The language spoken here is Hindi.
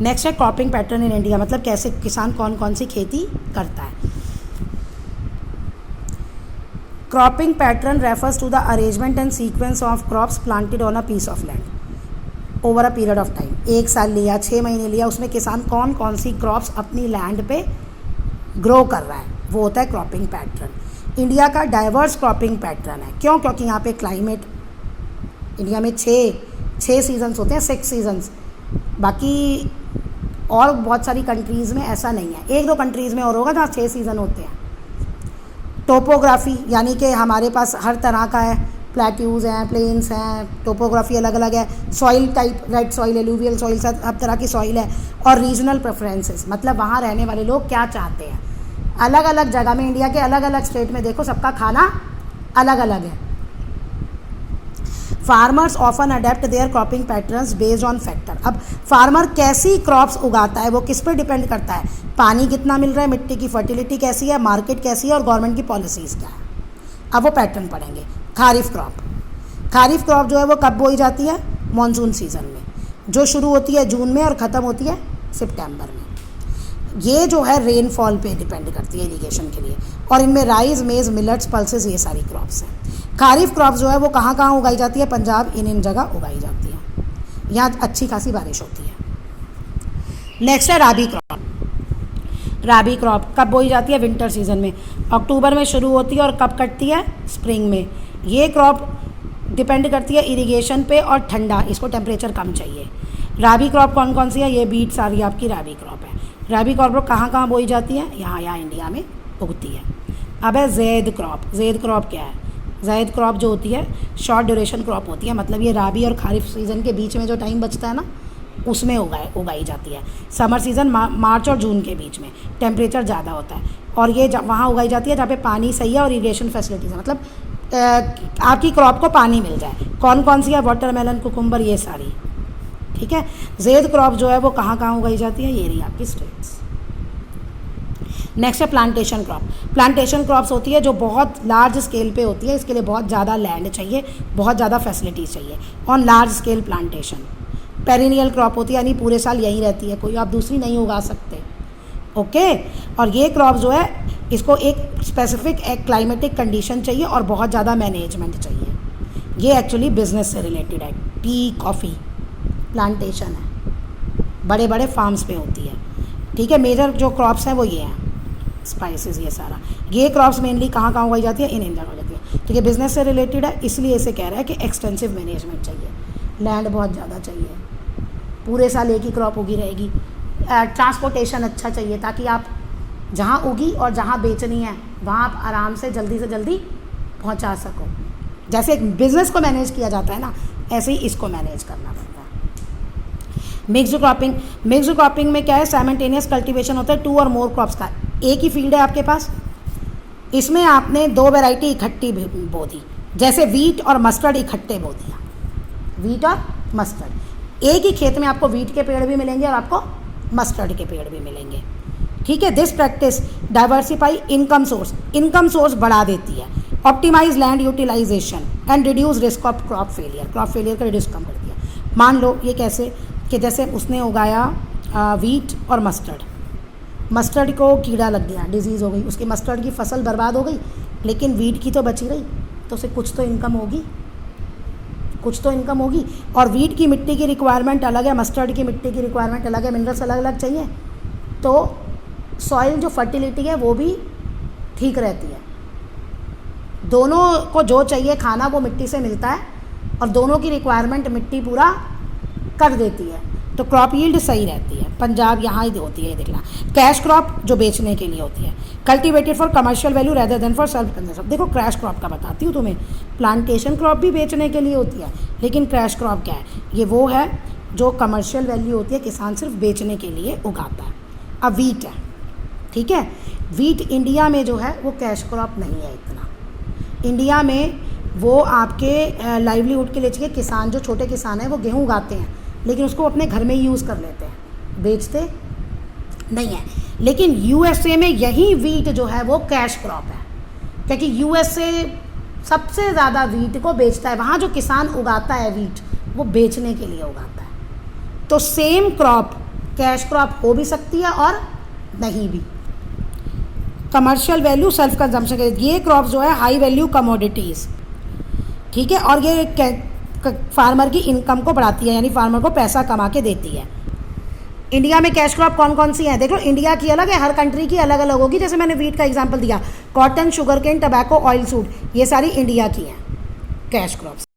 नेक्स्ट है क्रॉपिंग पैटर्न इन इंडिया, मतलब कैसे किसान कौन कौन सी खेती करता है। Cropping pattern refers to the arrangement and sequence of crops planted on a piece of land over a period of time. 1 साल लिया, 6 महीने लिया, उसमें किसान कौन कौन सी क्रॉप्स अपनी लैंड पे ग्रो कर रहा है, वो होता है क्रॉपिंग पैटर्न। इंडिया का डाइवर्स क्रॉपिंग पैटर्न है, क्यों? क्योंकि यहाँ पे क्लाइमेट, इंडिया में छः सीजन्स होते हैं, 6 सीजन्स। बाकी और बहुत सारी कंट्रीज़ में ऐसा नहीं है, 1-2 कंट्रीज़ में और होगा जहाँ 6 सीज़न होते हैं। टोपोग्राफी, यानी कि हमारे पास हर तरह का है, प्लेट्यूज़ हैं, प्लेन्स हैं, टोपोग्राफी अलग अलग है। Soil type, red soil, alluvial soil, सब तरह की सॉइल है। और रीजनल प्रेफरेंसेस, मतलब वहाँ रहने वाले लोग क्या चाहते हैं। अलग अलग जगह में, इंडिया के अलग अलग स्टेट में देखो, सबका खाना अलग अलग है। Farmers often adapt their cropping patterns based on factor. अब फार्मर कैसी क्रॉप्स उगाता है वो किस पर डिपेंड करता है? पानी कितना मिल रहा है, मिट्टी की फर्टिलिटी कैसी है, मार्केट कैसी है और गवर्नमेंट की पॉलिसीज़ क्या है। अब वो पैटर्न पढ़ेंगे। खारिफ क्रॉप, खारिफ क्रॉप जो है वो कब बोई जाती है? मानसून सीज़न में, जो शुरू होती है जून में और ख़त्म होती है सितंबर में। ये जो है रेनफॉल पे डिपेंड करती है इरीगेशन के लिए। और इनमें राइस, मेज, मिलेट्स, पल्सेस, ये सारी क्रॉप्स हैं। खारिफ क्रॉप जो है वो कहाँ कहाँ उगाई जाती है? पंजाब, इन जगह उगाई जाती है, यहाँ अच्छी खासी बारिश होती है। नेक्स्ट है राबी क्रॉप। राबी क्रॉप कब बोई जाती है? विंटर सीजन में, अक्टूबर में शुरू होती है और कब कटती है? स्प्रिंग में। ये क्रॉप डिपेंड करती है इरिगेशन पे और ठंडा, इसको टेम्परेचर कम चाहिए। राबी क्रॉप कौन कौन सी है? ये बीट सारी आपकी राबी क्रॉप है। राबी क्रॉप कहाँ कहाँ बोई जाती है? यहाँ इंडिया में उगती है। अब है जैद क्रॉप। जैद क्रॉप क्या है? जैद क्रॉप जो होती है शॉर्ट ड्यूरेशन क्रॉप होती है, मतलब ये राबी और खारिफ सीज़न के बीच में जो टाइम बचता है ना, उसमें उगाई जाती है। समर सीज़न मार्च और जून के बीच में, टेम्परेचर ज़्यादा होता है, और ये वहाँ उगाई जाती है जहाँ पे पानी सही है और इरीगेशन फैसिलिटीज़ है, मतलब आपकी क्रॉप को पानी मिल जाए। कौन कौन सी है? वाटरमेलन, कुकुम्बर, ये सारी, ठीक है। जैद क्रॉप जो है वो कहाँ कहाँ उगाई जाती है? ये रही आपकी स्टेट्स। नेक्स्ट है प्लांटेशन क्रॉप। प्लांटेशन क्रॉप्स होती है जो बहुत लार्ज स्केल पे होती है, इसके लिए बहुत ज़्यादा लैंड चाहिए, बहुत ज़्यादा फैसिलिटीज़ चाहिए। On large scale plantation. Perennial crop होती है, यानी पूरे साल यहीं रहती है, कोई आप दूसरी नहीं उगा सकते, ओके। और ये क्रॉप जो है इसको एक स्पेसिफिक एक क्लाइमेटिक कंडीशन चाहिए और बहुत ज़्यादा मैनेजमेंट चाहिए। ये एक्चुअली बिजनेस से रिलेटेड है। टी, कॉफ़ी प्लांटेशन है, बड़े बड़े फार्म्स पे होती है, ठीक है। मेजर जो क्रॉप्स हैं वो ये हैं, स्पाइसेस, ये सारा। ये क्रॉप्स मेनली कहाँ कहाँ उगाई जाती है? इन जगह उगाई जाती है, ठीक है। बिजनेस से रिलेटेड है, इसलिए इसे कह रहा है कि एक्सटेंसिव मैनेजमेंट चाहिए, लैंड बहुत ज़्यादा चाहिए, पूरे साल एक ही क्रॉप उगी रहेगी। ट्रांसपोर्टेशन अच्छा चाहिए ताकि आप जहाँ उगी और जहाँ बेचनी है वहाँ आप आराम से जल्दी पहुँचा सको। जैसे एक बिज़नेस को मैनेज किया जाता है ना, ऐसे ही इसको मैनेज करना पड़ता है। Mixed cropping. मिक्स्ड क्रॉपिंग में क्या है? साइमल्टेनियस कल्टीवेशन होता है 2 और मोर क्रॉप्स का। एक ही फील्ड है आपके पास, इसमें आपने 2 वैरायटी इकट्ठी बो दी, जैसे वीट और मस्टर्ड इकट्ठे बो दिया। वीट और मस्टर्ड, एक ही खेत में आपको वीट के पेड़ भी मिलेंगे और आपको मस्टर्ड के पेड़ भी मिलेंगे, ठीक है। This practice diversify income source बढ़ा देती है, optimise land utilisation and reduce risk of crop failure का रिड्यूस कम कर दिया। मान लो ये कैसे कि जैसे उसने उगाया वीट और मस्टर्ड को कीड़ा लग गया, डिजीज़ हो गई, उसकी मस्टर्ड की फसल बर्बाद हो गई, लेकिन वीट की तो बची रही, तो उसे कुछ तो इनकम होगी। और वीट की मिट्टी की रिक्वायरमेंट अलग है, मस्टर्ड की मिट्टी की रिक्वायरमेंट अलग है, मिनरल्स अलग अलग चाहिए, तो सॉइल जो फर्टिलिटी है वो भी ठीक रहती है। दोनों को जो चाहिए खाना वो मिट्टी से मिलता है और दोनों की रिक्वायरमेंट मिट्टी पूरा कर देती है, तो क्रॉप यील्ड सही रहती है। पंजाब यहाँ ही होती है, देखना। कैश क्रॉप जो बेचने के लिए होती है, cultivated for commercial value rather than for self consumption. देखो क्रैश क्रॉप का बताती हूँ तुम्हें, प्लांटेशन क्रॉप भी बेचने के लिए होती है, लेकिन क्रैश क्रॉप क्या है? ये वो है जो कमर्शियल वैल्यू होती है, किसान सिर्फ बेचने के लिए उगाता है। अब वीट है, ठीक है। वीट इंडिया में जो है वो कैश क्रॉप नहीं है इतना। इंडिया में वो आपके लाइवलीहुड के लिए चाहिए। किसान जो छोटे किसान हैं वो गेहूँ उगाते हैं, लेकिन उसको अपने घर में ही यूज़ कर लेते हैं, बेचते नहीं है। लेकिन यूएसए में यही वीट जो है वो कैश क्रॉप है, क्योंकि यूएसए सबसे ज़्यादा वीट को बेचता है। वहाँ जो किसान उगाता है वीट वो बेचने के लिए उगाता है। तो सेम क्रॉप कैश क्रॉप हो भी सकती है और नहीं भी। कमर्शियल वैल्यू, सेल्फ कंजम्पशन के, ये क्रॉप जो है हाई वैल्यू कमोडिटीज़, ठीक है, और ये फार्मर की इनकम को बढ़ाती है, यानी फार्मर को पैसा कमा के देती है। इंडिया में कैश क्रॉप कौन कौन सी हैं? देख लो, इंडिया की अलग है, हर कंट्री की अलग अलग होगी। जैसे मैंने वीट का एग्जांपल दिया, cotton, sugar cane, tobacco, oil seed, ये सारी इंडिया की हैं कैश क्रॉप्स।